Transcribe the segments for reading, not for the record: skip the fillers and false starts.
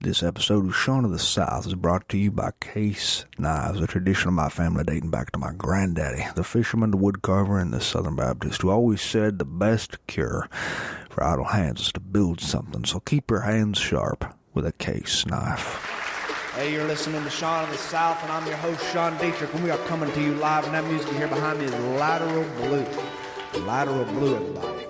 This episode of Shaun of the South is brought to you by Case Knives, a tradition of my family dating back to my granddaddy, the fisherman, the woodcarver, and the Southern Baptist, who always said the best cure for idle hands is to build something, so keep your hands sharp with a Case knife. Hey, you're listening to Shaun of the South, and I'm your host, Sean Dietrich, and we are coming to you live, and that music you hear behind me is Lateral Blue. Lateral Blue, everybody.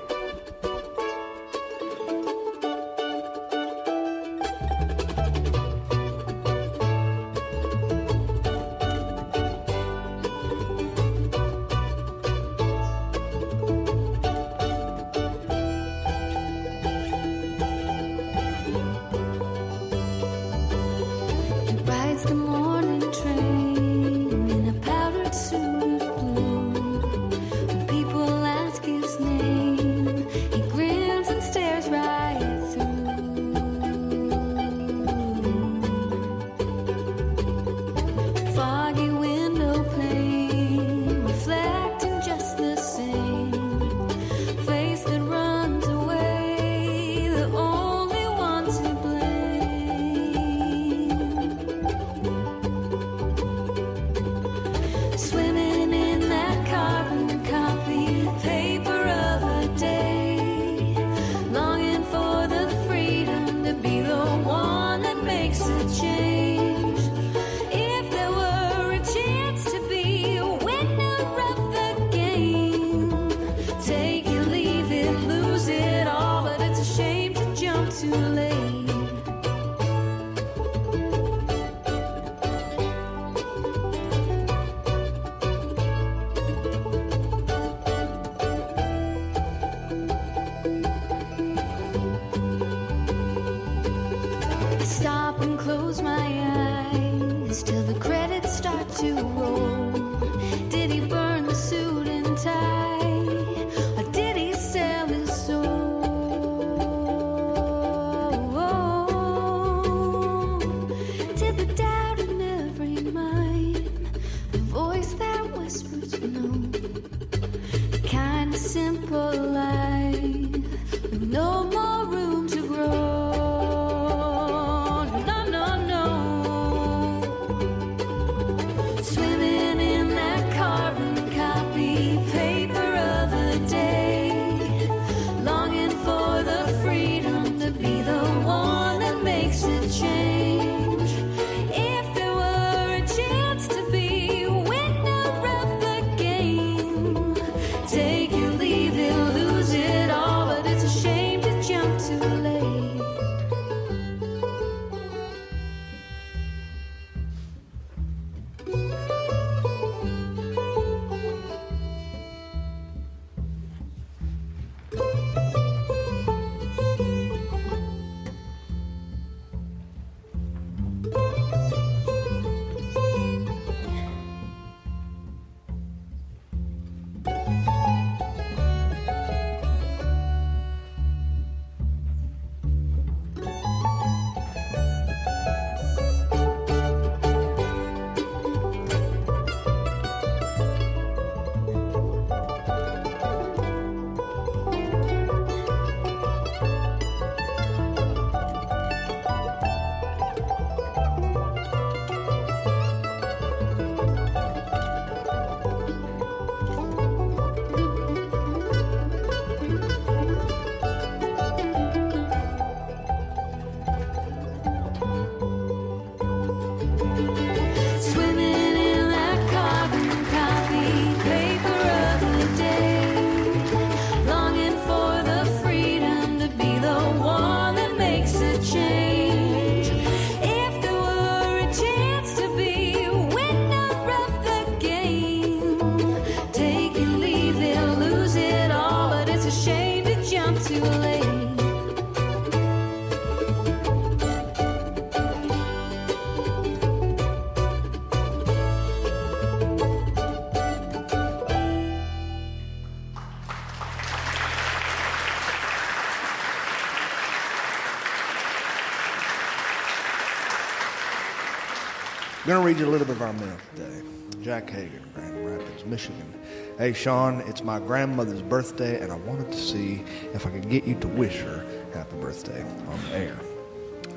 I'm going to read you a little bit of our mail today. Jack Hagan, Grand Rapids, Michigan. Hey, Sean, it's my grandmother's birthday, and I wanted to see if I could get you to wish her happy birthday on the air.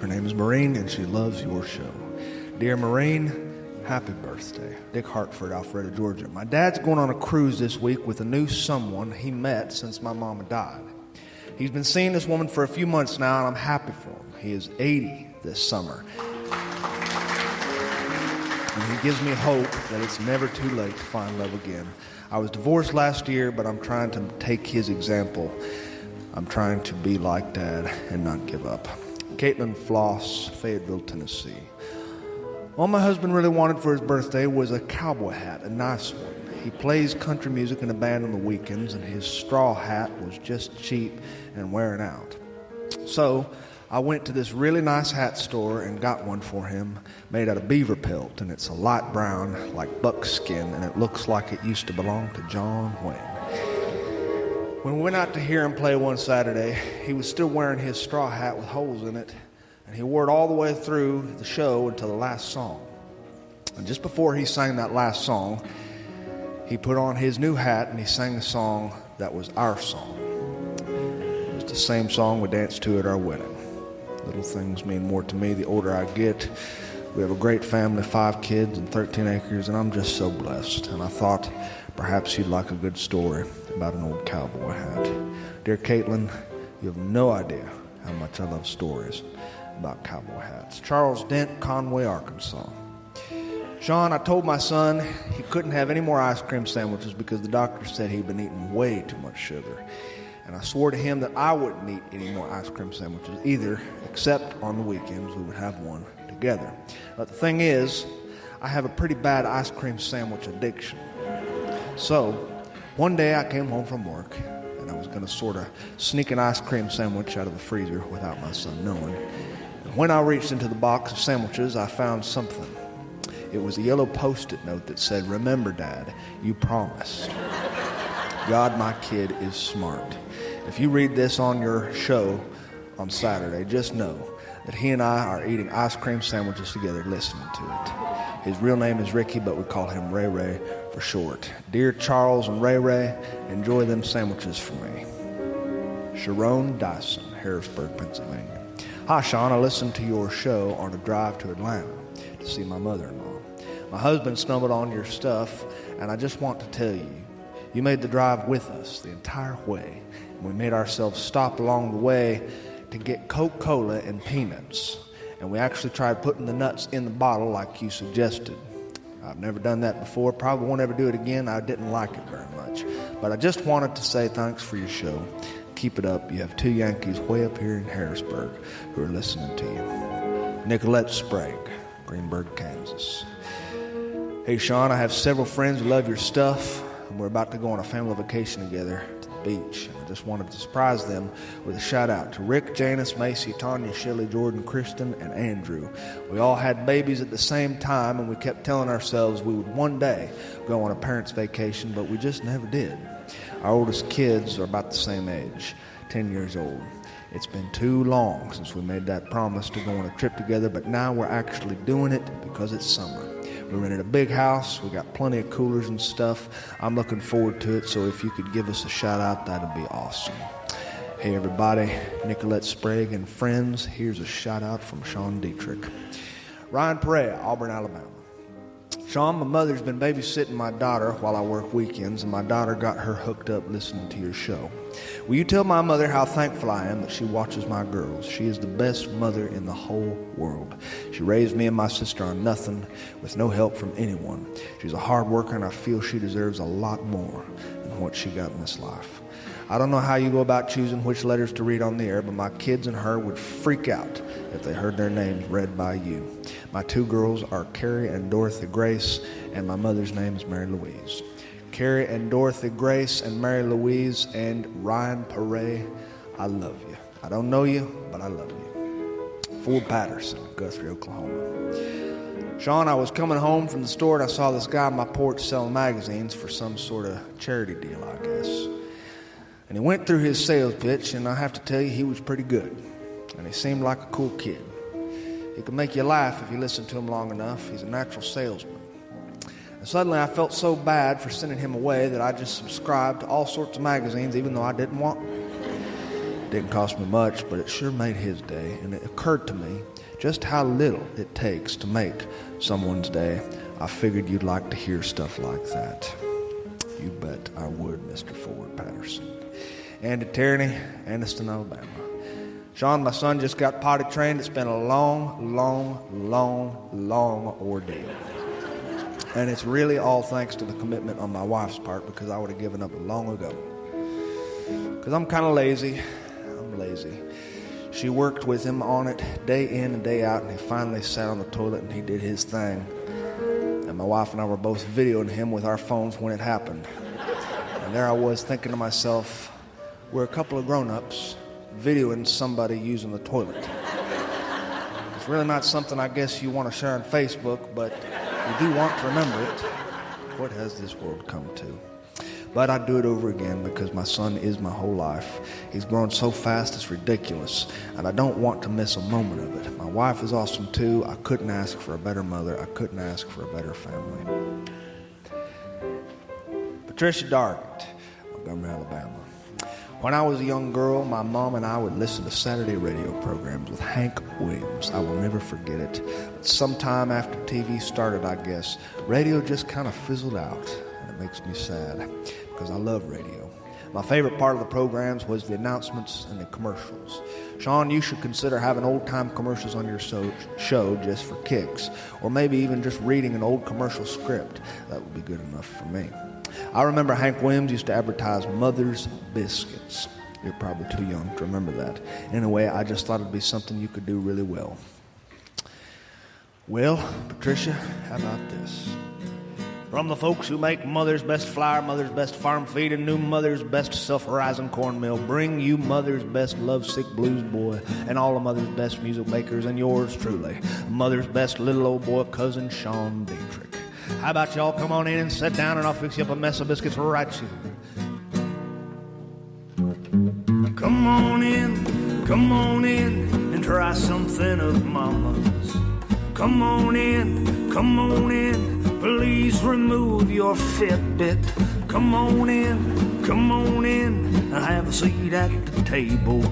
Her name is Maureen, and she loves your show. Dear Maureen, happy birthday. Dick Hartford, Alpharetta, Georgia. My dad's going on a cruise this week with a new someone he met since my mama died. He's been seeing this woman for a few months now, and I'm happy for him. He is 80 this summer. And he gives me hope that it's never too late to find love again. I was divorced last year, but I'm trying to take his example. I'm trying to be like Dad and not give up. Caitlin Floss, Fayetteville, Tennessee. All my husband really wanted for his birthday was a cowboy hat, a nice one. He plays country music in a band on the weekends, and his straw hat was just cheap and wearing out. So I went to this really nice hat store and got one for him, made out of beaver pelt, and it's a light brown like buckskin, and it looks like it used to belong to John Wayne. When we went out to hear him play one Saturday, he was still wearing his straw hat with holes in it, and he wore it all the way through the show until the last song. And just before he sang that last song, he put on his new hat and he sang a song that was our song. It was the same song we danced to at our wedding. Little things mean more to me the older I get. We have a great family, 5 kids and 13 acres, and I'm just so blessed. And I thought perhaps you'd like a good story about an old cowboy hat. Dear Caitlin, you have no idea how much I love stories about cowboy hats. Charles Dent, Conway, Arkansas. Sean, I told my son he couldn't have any more ice cream sandwiches because the doctor said he'd been eating way too much sugar. And I swore to him that I wouldn't eat any more ice cream sandwiches either, except on the weekends we would have one together. But the thing is, I have a pretty bad ice cream sandwich addiction. So, one day I came home from work, and I was going to sort of sneak an ice cream sandwich out of the freezer without my son knowing. And when I reached into the box of sandwiches, I found something. It was a yellow Post-it note that said, "Remember, Dad, you promised." God, my kid is smart. If you read this on your show on Saturday, just know that he and I are eating ice cream sandwiches together listening to it. His real name is Ricky, but we call him Ray Ray for short. Dear Charles and Ray Ray, enjoy them sandwiches for me. Sharon Dyson, Harrisburg, Pennsylvania. Hi, Sean. I listened to your show on a drive to Atlanta to see my mother-in-law. My husband stumbled on your stuff, and I just want to tell you, you made the drive with us the entire way. And we made ourselves stop along the way to get Coca-Cola and peanuts. And we actually tried putting the nuts in the bottle like you suggested. I've never done that before, probably won't ever do it again. I didn't like it very much. But I just wanted to say thanks for your show. Keep it up. You have 2 Yankees way up here in Harrisburg who are listening to you. Nicolette Sprague, Greenberg, Kansas. Hey, Sean, I have several friends who love your stuff, and we're about to go on a family vacation together to the beach. And I just wanted to surprise them with a shout-out to Rick, Janice, Macy, Tanya, Shelley, Jordan, Kristen, and Andrew. We all had babies at the same time, and we kept telling ourselves we would one day go on a parents' vacation, but we just never did. Our oldest kids are about the same age, 10 years old. It's been too long since we made that promise to go on a trip together, but now we're actually doing it because it's summer. We rented a big house. We got plenty of coolers and stuff. I'm looking forward to it, so if you could give us a shout-out, that'd be awesome. Hey, everybody. Nicolette Sprague and friends, here's a shout-out from Sean Dietrich. Ryan Perea, Auburn, Alabama. Sean, my mother's been babysitting my daughter while I work weekends, and my daughter got her hooked up listening to your show. Will you tell my mother how thankful I am that she watches my girls? She is the best mother in the whole world. She raised me and my sister on nothing with no help from anyone. She's a hard worker, and I feel she deserves a lot more than what she got in this life. I don't know how you go about choosing which letters to read on the air, but my kids and her would freak out if they heard their names read by you. My 2 girls are Carrie and Dorothy Grace, and my mother's name is Mary Louise. Carrie and Dorothy Grace and Mary Louise and Ryan Perea, I love you. I don't know you, but I love you. Ford Patterson, Guthrie, Oklahoma. Sean, I was coming home from the store and I saw this guy on my porch selling magazines for some sort of charity deal, I guess. And he went through his sales pitch, and I have to tell you, he was pretty good. And he seemed like a cool kid. He could make you laugh if you listened to him long enough. He's a natural salesman. And suddenly I felt so bad for sending him away that I just subscribed to all sorts of magazines, even though I didn't want them. Didn't cost me much, but it sure made his day, and it occurred to me just how little it takes to make someone's day. I figured you'd like to hear stuff like that. You bet I would, Mr. Ford Patterson. And to Tyranny, Anniston, Alabama. Sean, my son just got potty trained. It's been a long, long, long, long ordeal. And it's really all thanks to the commitment on my wife's part, because I would have given up long ago. Because I'm kind of lazy. I'm lazy. She worked with him on it day in and day out, and he finally sat on the toilet and he did his thing. And my wife and I were both videoing him with our phones when it happened. And there I was thinking to myself, we're a couple of grown-ups videoing somebody using the toilet. It's really not something I guess you want to share on Facebook, but you do want to remember it. What has this world come to? But I'd do it over again because my son is my whole life. He's grown so fast it's ridiculous, and I don't want to miss a moment of it. My wife is awesome too. I couldn't ask for a better mother. I couldn't ask for a better family. Patricia Dargett, Montgomery, Alabama. When I was a young girl, my mom and I would listen to Saturday radio programs with Hank Williams. I will never forget it. But sometime after TV started, I guess, radio just kind of fizzled out. It makes me sad because I love radio. My favorite part of the programs was the announcements and the commercials. Sean, you should consider having old-time commercials on your show just for kicks, or maybe even just reading an old commercial script. That would be good enough for me. I remember Hank Williams used to advertise Mother's Biscuits. You're probably too young to remember that. Anyway, I just thought it'd be something you could do really well. Well, Patricia, how about this? From the folks who make Mother's Best Flour, Mother's Best Farm Feed, and new Mother's Best Self-Rising Cornmeal, bring you Mother's Best Lovesick Blues Boy and all of Mother's Best music makers and yours truly, Mother's Best Little Old Boy Cousin Sean Dietrich. How about y'all come on in and sit down and I'll fix you up a mess of biscuits right here. Come on in and try something of Mama's. Come on in, please remove your Fitbit. Come on in, and have a seat at the table.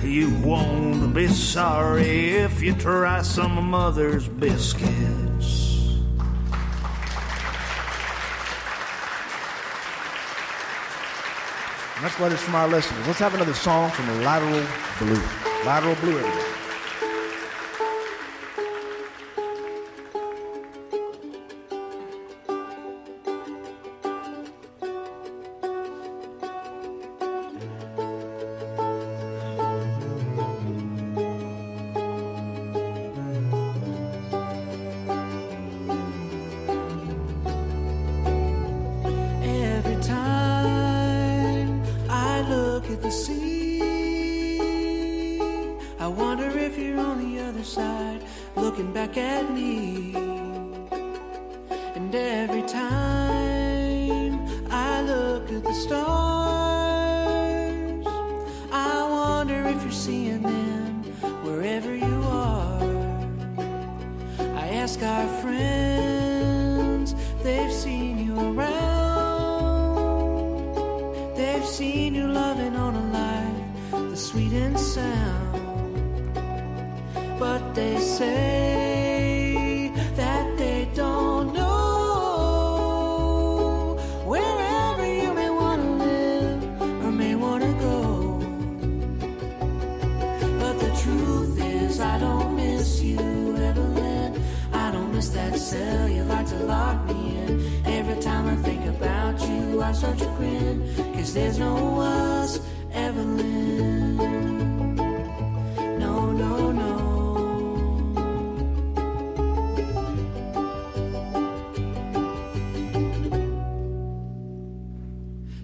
You won't be sorry if you try some of Mother's biscuits. Next letters from our listeners. Let's have another song from Lateral Blue. Lateral Blue, everybody.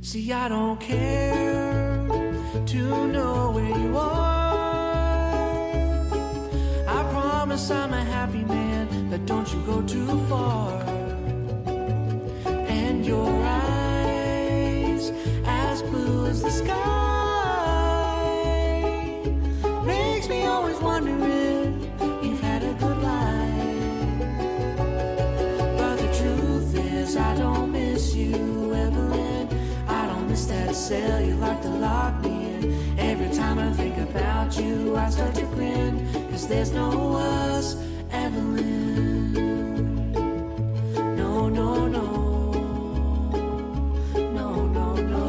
See, I don't care to know where you are. I promise I'm a happy man, but don't you go too far. And your eyes, as blue as the sky, makes me always wonder if you've had a good life. But the truth is I don't miss you, Evelyn. I don't miss that cell you like to lock me in. Every time you, I start to grin, 'cause there's no us, Evelyn. No, no, no. No, no, no.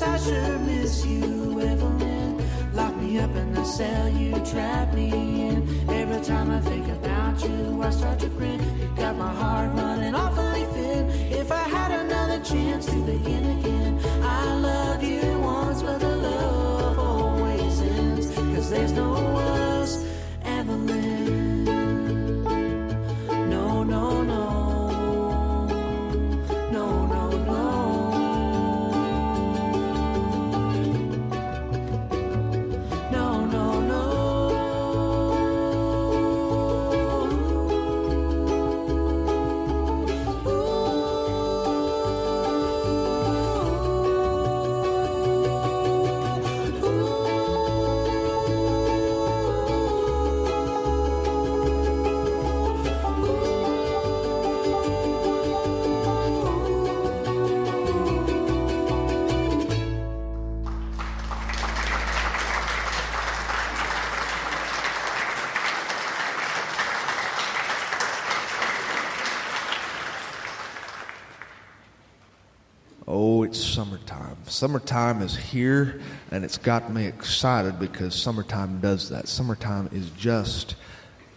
I sure miss you, Evelyn. Lock me up in the cell you trap me in. Every time I think about you, I start to grin. You got my heart running awfully thin. If I had another chance to begin again, I loved you once, but the love always ends. 'Cause there's no us, Evelyn. No, no, no. No, no, no. Oh, it's summertime. Summertime is here, and it's got me excited because summertime does that. Summertime is just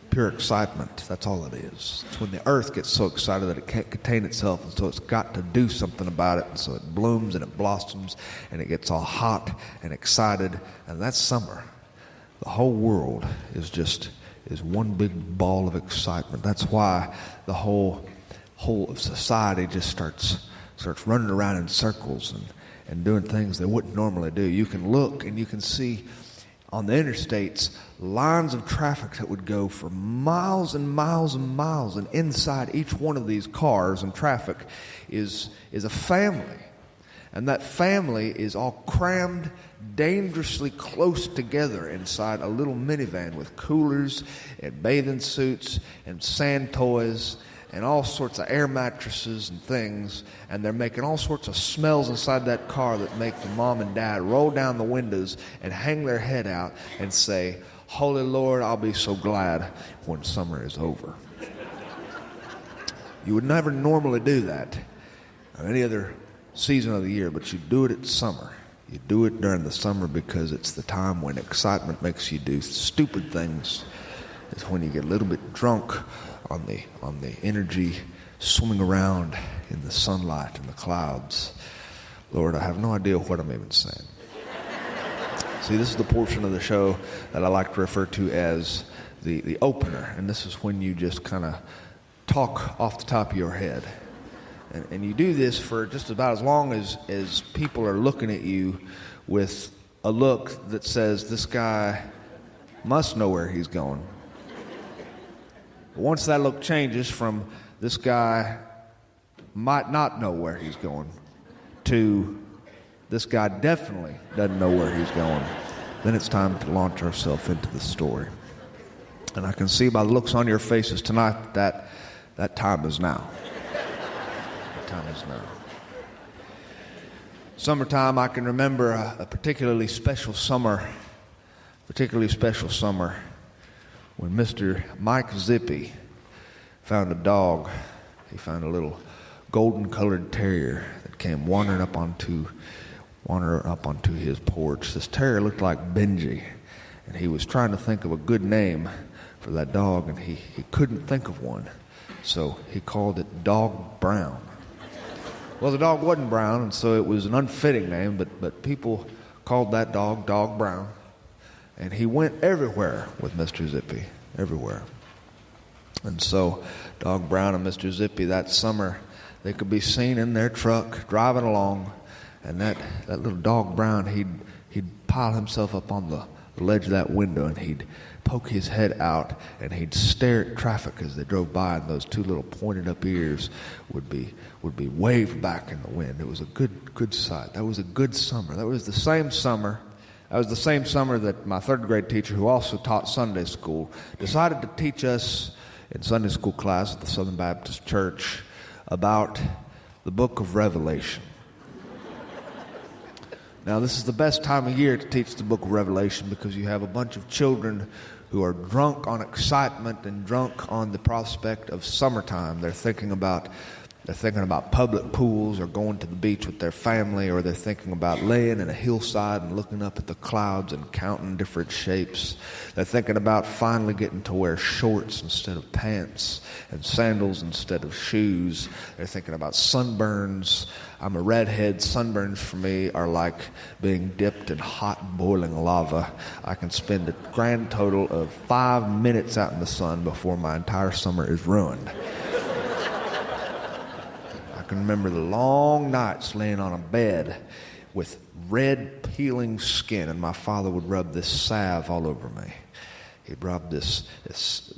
pure excitement. That's all it is. It's when the earth gets so excited that it can't contain itself, and so it's got to do something about it, and so it blooms and it blossoms, and it gets all hot and excited, and that's summer. The whole world is one big ball of excitement. That's why the whole of society just starts running around in circles and doing things they wouldn't normally do. You can look and you can see on the interstates lines of traffic that would go for miles and miles and miles, and inside each one of these cars and traffic is a family. And that family is all crammed dangerously close together inside a little minivan with coolers and bathing suits and sand toys and all sorts of air mattresses and things, and they're making all sorts of smells inside that car that make the mom and dad roll down the windows and hang their head out and say, "Holy Lord, I'll be so glad when summer is over." You would never normally do that on any other season of the year, but you do it at summer. You do it during the summer because it's the time when excitement makes you do stupid things. It's when you get a little bit drunk on the energy swimming around in the sunlight and the clouds. Lord, I have no idea what I'm even saying. See, this is the portion of the show that I like to refer to as the opener, and this is when you just kind of talk off the top of your head. And you do this for just about as long as people are looking at you with a look that says, this guy must know where he's going. But once that look changes from this guy might not know where he's going to this guy definitely doesn't know where he's going, then it's time to launch ourselves into the story. And I can see by the looks on your faces tonight that time is now. That time is now. Summertime, I can remember a particularly special summer when Mr. Mike Zippy found a dog. He found a little golden-colored terrier that came wandering up onto his porch. This terrier looked like Benji, and he was trying to think of a good name for that dog, and he couldn't think of one, so he called it Dog Brown. Well, the dog wasn't brown, and so it was an unfitting name, but people called that dog Dog Brown. And he went everywhere with Mr. Zippy, everywhere. And so Dog Brown and Mr. Zippy that summer, they could be seen in their truck driving along, and that little Dog Brown, he'd pile himself up on the ledge of that window, and he'd poke his head out, and he'd stare at traffic as they drove by, and those two little pointed up ears would be waved back in the wind. It was a good sight. That was a good summer. That was the same summer that my third grade teacher, who also taught Sunday school, decided to teach us in Sunday school class at the Southern Baptist Church about the book of Revelation. Now, this is the best time of year to teach the book of Revelation because you have a bunch of children who are drunk on excitement and drunk on the prospect of summertime. They're thinking about public pools, or going to the beach with their family, or they're thinking about laying in a hillside and looking up at the clouds and counting different shapes. They're thinking about finally getting to wear shorts instead of pants and sandals instead of shoes. They're thinking about sunburns. I'm a redhead. Sunburns for me are like being dipped in hot boiling lava. I can spend a grand total of 5 minutes out in the sun before my entire summer is ruined. I can remember the long nights laying on a bed with red peeling skin, and my father would rub this salve all over me. He'd rub this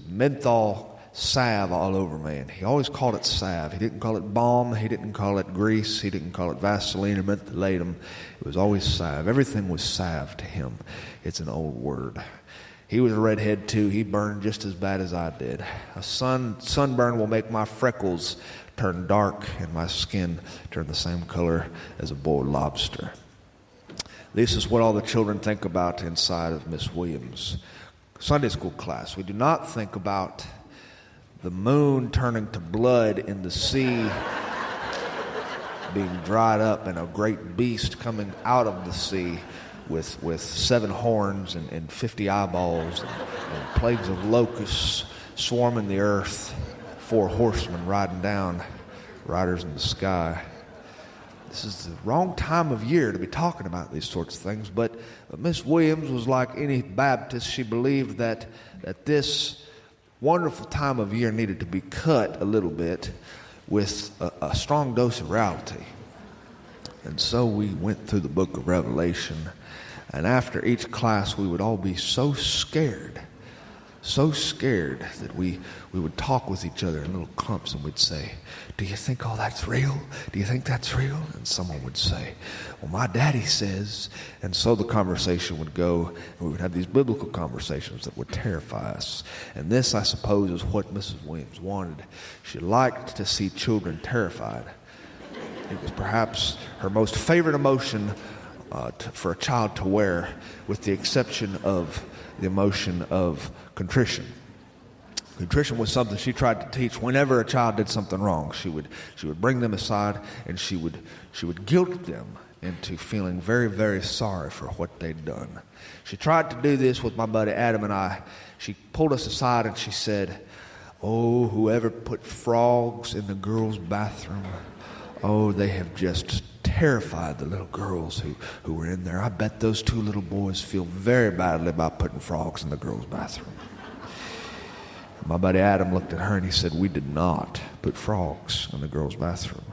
menthol salve all over me, and he always called it salve. He didn't call it balm, he didn't call it grease, he didn't call it Vaseline or mentholatum. It was always salve. Everything was salve to him. It's an old word. He was a redhead too. He burned just as bad as I did. A sunburn will make my freckles turn dark and my skin turn the same color as a boiled lobster. This is what all the children think about inside of Miss Williams' Sunday school class. We do not think about the moon turning to blood in the sea, being dried up, and a great beast coming out of the sea with 7 horns and 50 eyeballs and plagues of locusts swarming the earth. 4 horsemen riding down, riders in the sky. This is the wrong time of year to be talking about these sorts of things, but Miss Williams was like any Baptist. She believed that this wonderful time of year needed to be cut a little bit with a strong dose of reality. And so we went through the book of Revelation, and after each class we would all be so scared that we would talk with each other in little clumps, and we'd say, "Do you think all that's real? Do you think that's real?" And someone would say, "Well, my daddy says." And so the conversation would go, and we would have these biblical conversations that would terrify us. And this, I suppose, is what Mrs. Williams wanted. She liked to see children terrified. It was perhaps her most favorite emotion for a child to wear, with the exception of the emotion of contrition. Contrition was something she tried to teach whenever a child did something wrong. She would bring them aside, and she would guilt them into feeling very, very sorry for what they'd done. She tried to do this with my buddy Adam and I. She pulled us aside and she said, "Oh, whoever put frogs in the girls' bathroom, oh, they have just terrified the little girls who were in there. I bet those 2 little boys feel very badly about putting frogs in the girls' bathroom." My buddy Adam looked at her and he said, "We did not put frogs in the girls' bathroom."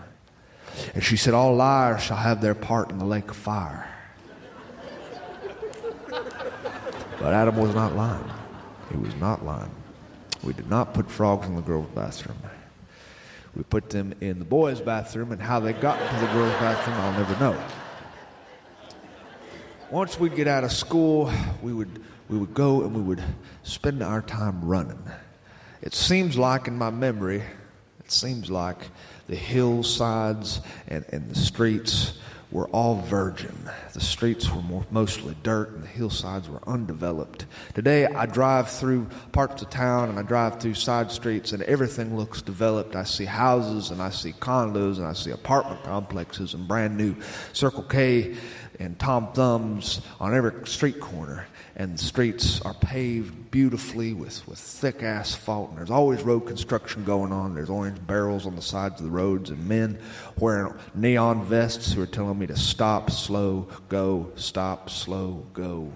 And she said, "All liars shall have their part in the lake of fire." But Adam was not lying. He was not lying. We did not put frogs in the girls' bathroom. We put them in the boys' bathroom, and how they got into the girls' bathroom, I'll never know. Once we'd get out of school, we would go and we would spend our time running. It seems like, in my memory, the hillsides and the streets were all virgin. The streets were mostly dirt, and the hillsides were undeveloped. Today, I drive through parts of town, and I drive through side streets, and everything looks developed. I see houses, and I see condos, and I see apartment complexes, and brand new Circle K and Tom Thumbs on every street corner. And the streets are paved beautifully with thick asphalt, and there's always road construction going on. There's orange barrels on the sides of the roads, and men wearing neon vests who are telling me to stop, slow, go, stop, slow, go.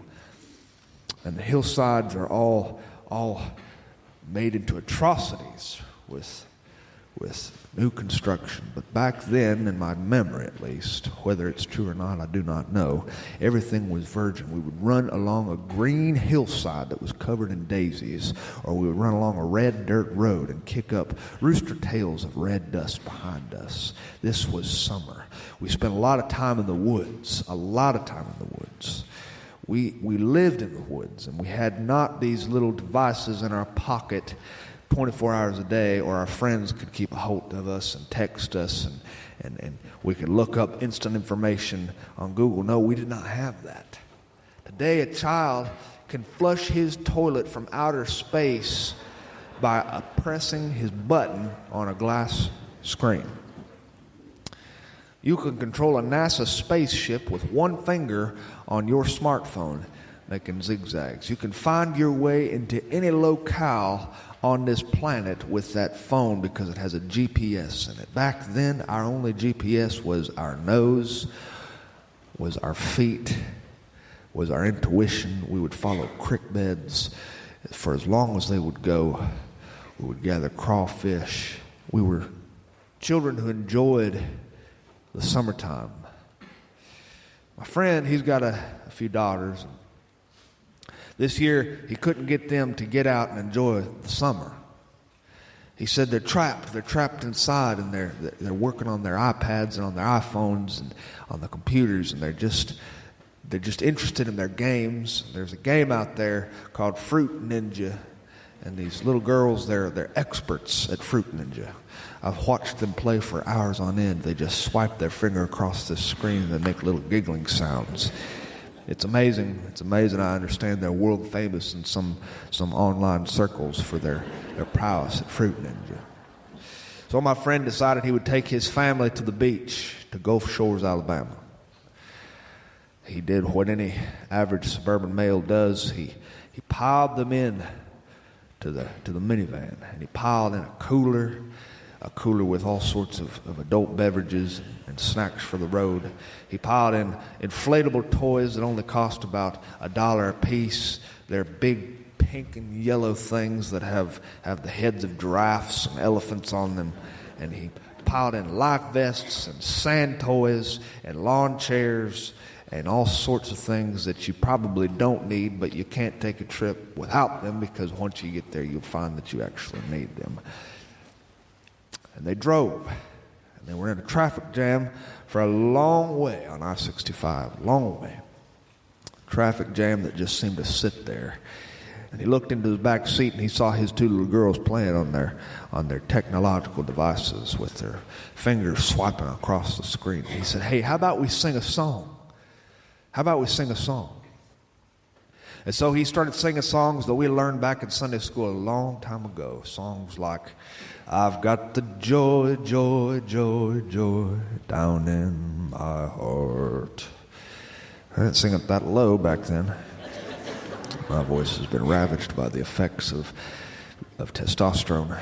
and the hillsides are all made into atrocities with new construction. But back then, in my memory at least, whether it's true or not, I do not know, everything was virgin. We would run along a green hillside that was covered in daisies, or we would run along a red dirt road and kick up rooster tails of red dust behind us. This was summer. We spent a lot of time in the woods, We lived in the woods, and we had not these little devices in our pocket 24 hours a day, or our friends could keep a hold of us and text us, and we could look up instant information on Google. No, we did not have that. Today, a child can flush his toilet from outer space by pressing his button on a glass screen. You can control a NASA spaceship with one finger on your smartphone, making zigzags. You can find your way into any locale on this planet with that phone because it has a GPS in it. Back then, our only GPS was our nose, was our feet, was our intuition. We would follow creek beds for as long as they would go. We would gather crawfish. We were children who enjoyed the summertime. My friend, he's got a few daughters. This year, he couldn't get them to get out and enjoy the summer. He said they're trapped. They're trapped inside, and they're working on their iPads and on their iPhones and on the computers, and they're just interested in their games. There's a game out there called Fruit Ninja, and these little girls, they're experts at Fruit Ninja. I've watched them play for hours on end. They just swipe their finger across the screen and they make little giggling sounds. It's amazing. It's amazing. I understand they're world famous in some online circles for their prowess at Fruit Ninja. So my friend decided he would take his family to the beach, to Gulf Shores, Alabama. He did what any average suburban male does. He piled them in to the minivan, and he piled in a cooler with all sorts of adult beverages and snacks for the road. He piled in inflatable toys that only cost about $1 a piece. They're big pink and yellow things that have the heads of giraffes and elephants on them. And he piled in life vests and sand toys and lawn chairs and all sorts of things that you probably don't need, but you can't take a trip without them, because once you get there, you'll find that you actually need them. And they drove, and they were in a traffic jam for a long way on I-65, long way. Traffic jam that just seemed to sit there. And he looked into his back seat, and he saw his two little girls playing on their technological devices with their fingers swiping across the screen. He said, "Hey, how about we sing a song? How about we sing a song?" And so he started singing songs that we learned back in Sunday school a long time ago. Songs like, "I've got the joy, joy, joy, joy down in my heart." I didn't sing it that low back then. My voice has been ravaged by the effects of testosterone.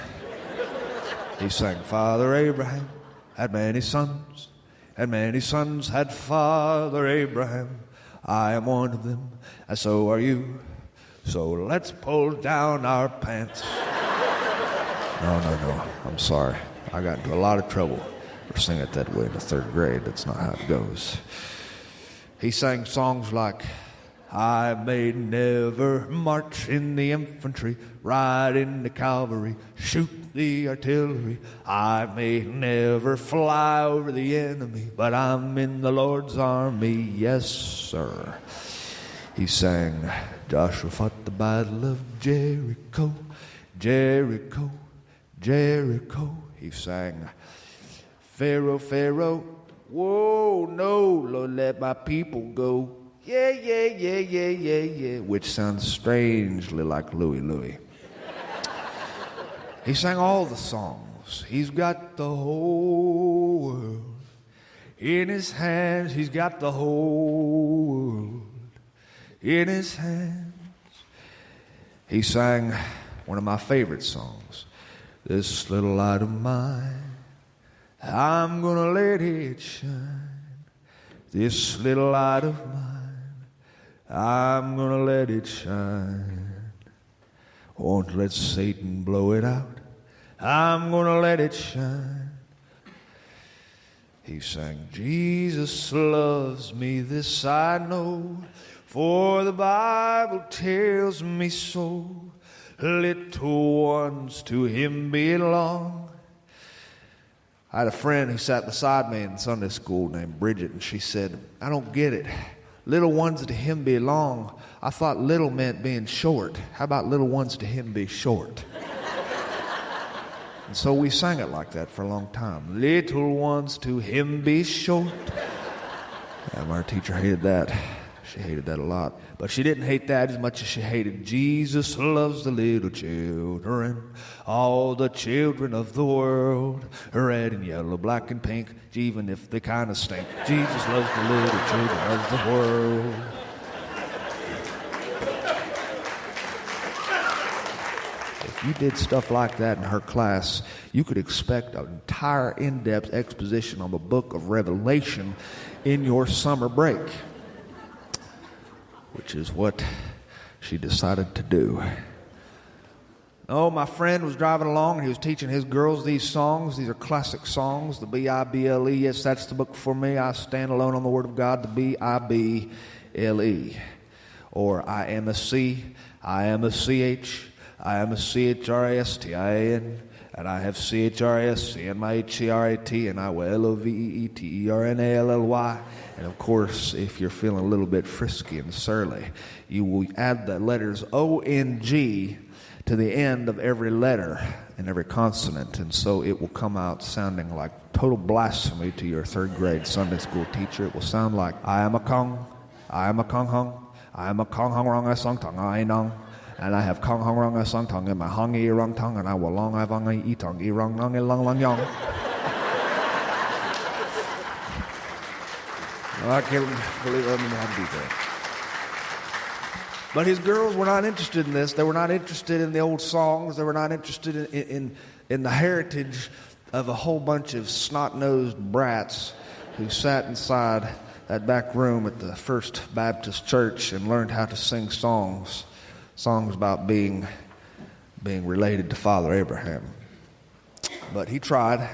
He sang, "Father Abraham had many sons, and many sons had Father Abraham. I am one of them, and so are you. So let's pull down our pants." No. I'm sorry. I got into a lot of trouble for singing it that way in the third grade. That's not how it goes. He sang songs like, "I may never march in the infantry, ride in the cavalry, shoot the artillery. I may never fly over the enemy, but I'm in the Lord's army, yes, sir." He sang, "Joshua fought the battle of Jericho, Jericho, Jericho." He sang, "Pharaoh, Pharaoh, whoa, no, Lord, let my people go. Yeah, yeah, yeah, yeah, yeah, yeah," which sounds strangely like Louie Louie. He sang all the songs. He's got the whole world in his hands. He's got the whole world in his hands. He sang one of my favorite songs, "This little light of mine, I'm gonna let it shine. This little light of mine, I'm gonna let it shine. Won't let Satan blow it out. I'm gonna let it shine. He sang, Jesus loves me, this I know, for the Bible tells me so. Little ones to him belong. I had a friend who sat beside me in Sunday school named Bridget, and she said, I don't get it. Little ones to him belong. I thought little meant being short. How about little ones to him be short? And so we sang it like that for a long time. Little ones to him be short. And our teacher hated that. She hated that a lot. But she didn't hate that as much as she hated Jesus loves the little children, all the children of the world, red and yellow, black and pink, even if they kind of stink. Jesus loves the little children of the world. If you did stuff like that in her class, you could expect an entire in-depth exposition on the book of Revelation in your summer break, which is what she decided to do. Oh, my friend was driving along and he was teaching his girls these songs. These are classic songs, the B-I-B-L-E. Yes, that's the book for me. I stand alone on the Word of God, the B-I-B-L-E. Or I am a C, I am a C-H, I am a C-H-R-A-S-T-I-A-N, and I have C-H-R-A-S-C and my H-C-R-A-T, and I will L-O-V-E-E-T-E-R-N-A-L-L-Y. And of course, if you're feeling a little bit frisky and surly, you will add the letters O-N-G to the end of every letter and every consonant, and so it will come out sounding like total blasphemy to your third grade Sunday school teacher. It will sound like, I am a kong, I am a kong hung, I am a kong hung rong I song tong I nong, and I have kong hung rong I song tong in my hong e rong tong, and I will long I vong I e tong e rong nong e long long yong. I can't believe I didn't know how to do that. But his girls were not interested in this. They were not interested in the old songs. They were not interested in the heritage of a whole bunch of snot-nosed brats who sat inside that back room at the First Baptist Church and learned how to sing songs about being related to Father Abraham. But he tried,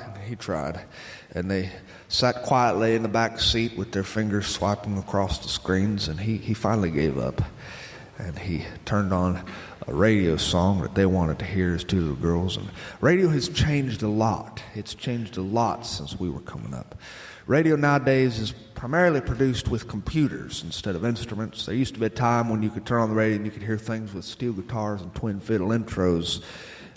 and they sat quietly in the back seat with their fingers swiping across the screens, and he finally gave up. And he turned on a radio song that they wanted to hear, his two little girls. And radio has changed a lot. It's changed a lot since we were coming up. Radio nowadays is primarily produced with computers instead of instruments. There used to be a time when you could turn on the radio and you could hear things with steel guitars and twin fiddle intros.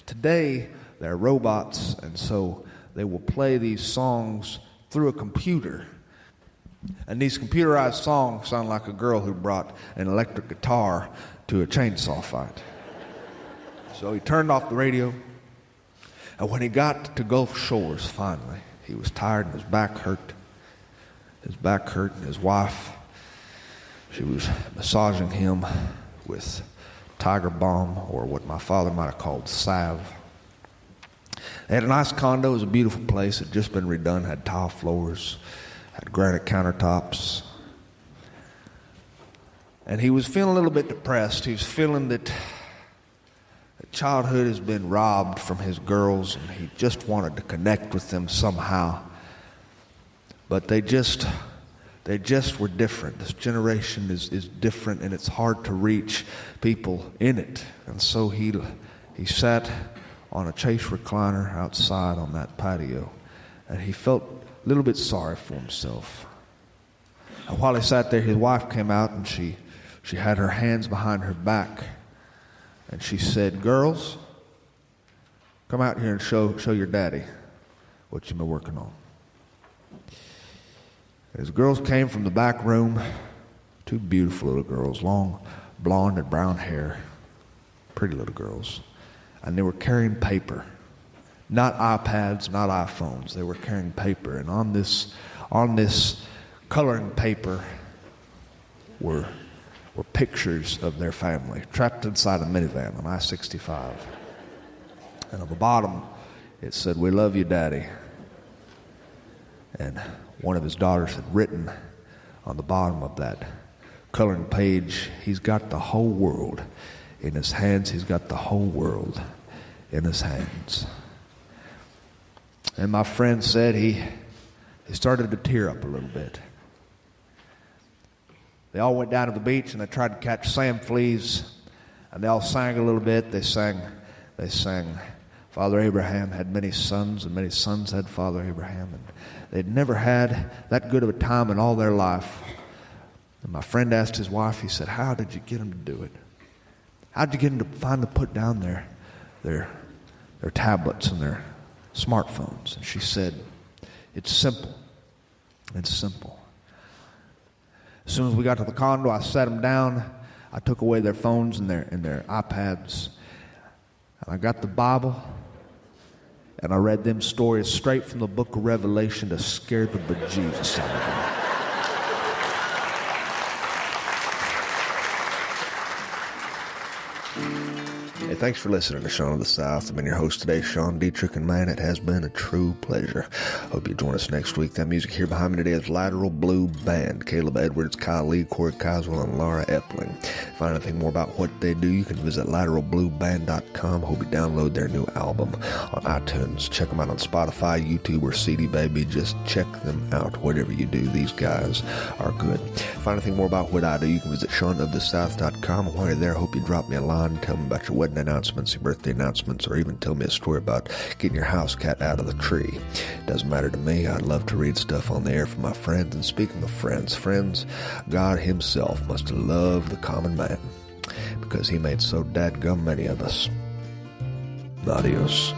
Today, they're robots, and so they will play these songs through a computer. And these computerized songs sound like a girl who brought an electric guitar to a chainsaw fight. So he turned off the radio, and when he got to Gulf Shores, finally, he was tired and his back hurt. His back hurt, and his wife, she was massaging him with Tiger Balm, or what my father might have called salve. They had a nice condo. It was a beautiful place. It had just been redone, had tile floors, had granite countertops. And he was feeling a little bit depressed. He was feeling that childhood has been robbed from his girls, and he just wanted to connect with them somehow. But they just were different. This generation is different, and it's hard to reach people in it. And so he sat on a chaise recliner outside on that patio, and he felt a little bit sorry for himself. And while he sat there, his wife came out, and she had her hands behind her back, and she said, "Girls, come out here and show your daddy what you've been working on." As the girls came from the back room, two beautiful little girls, long blonde and brown hair, pretty little girls, and they were carrying paper. Not iPads, not iPhones. They were carrying paper, and on this coloring paper were pictures of their family trapped inside a minivan on I-65. And on the bottom, it said, "We love you, Daddy." And one of his daughters had written on the bottom of that coloring page. He's got the whole world in his hands. He's got the whole world in his hands. And my friend said he started to tear up a little bit. They all went down to the beach and they tried to catch sand fleas, and they all sang a little bit. They sang, Father Abraham had many sons, and many sons had Father Abraham. And they'd never had that good of a time in all their life. And my friend asked his wife, he said, how did you get them to do it? How did you get them to finally put down their tablets and their smartphones? And she said, it's simple. It's simple. As soon as we got to the condo, I sat them down. I took away their phones and their iPads. And I got the Bible, and I read them stories straight from the book of Revelation to scare the bejesus out of them. Hey, thanks for listening to Sean of the South. I've been your host today, Sean Dietrich, and man, it has been a true pleasure. Hope you join us next week. That music here behind me today is Lateral Blue Band. Caleb Edwards, Kyle Lee, Corey Coswell, and Laura Epling. Find anything more about what they do, you can visit lateralblueband.com. Hope you download their new album on iTunes. Check them out on Spotify, YouTube, or CD Baby. Just check them out. Whatever you do, these guys are good. Find anything more about what I do, you can visit seanofthesouth.com. And while you're there, hope you drop me a line, tell me about your wedding announcements, your birthday announcements, or even tell me a story about getting your house cat out of the tree. Doesn't matter to me. I'd love to read stuff on the air from my friends. And speaking of friends, God himself must have loved the common man because he made so dadgum many of us. Adios.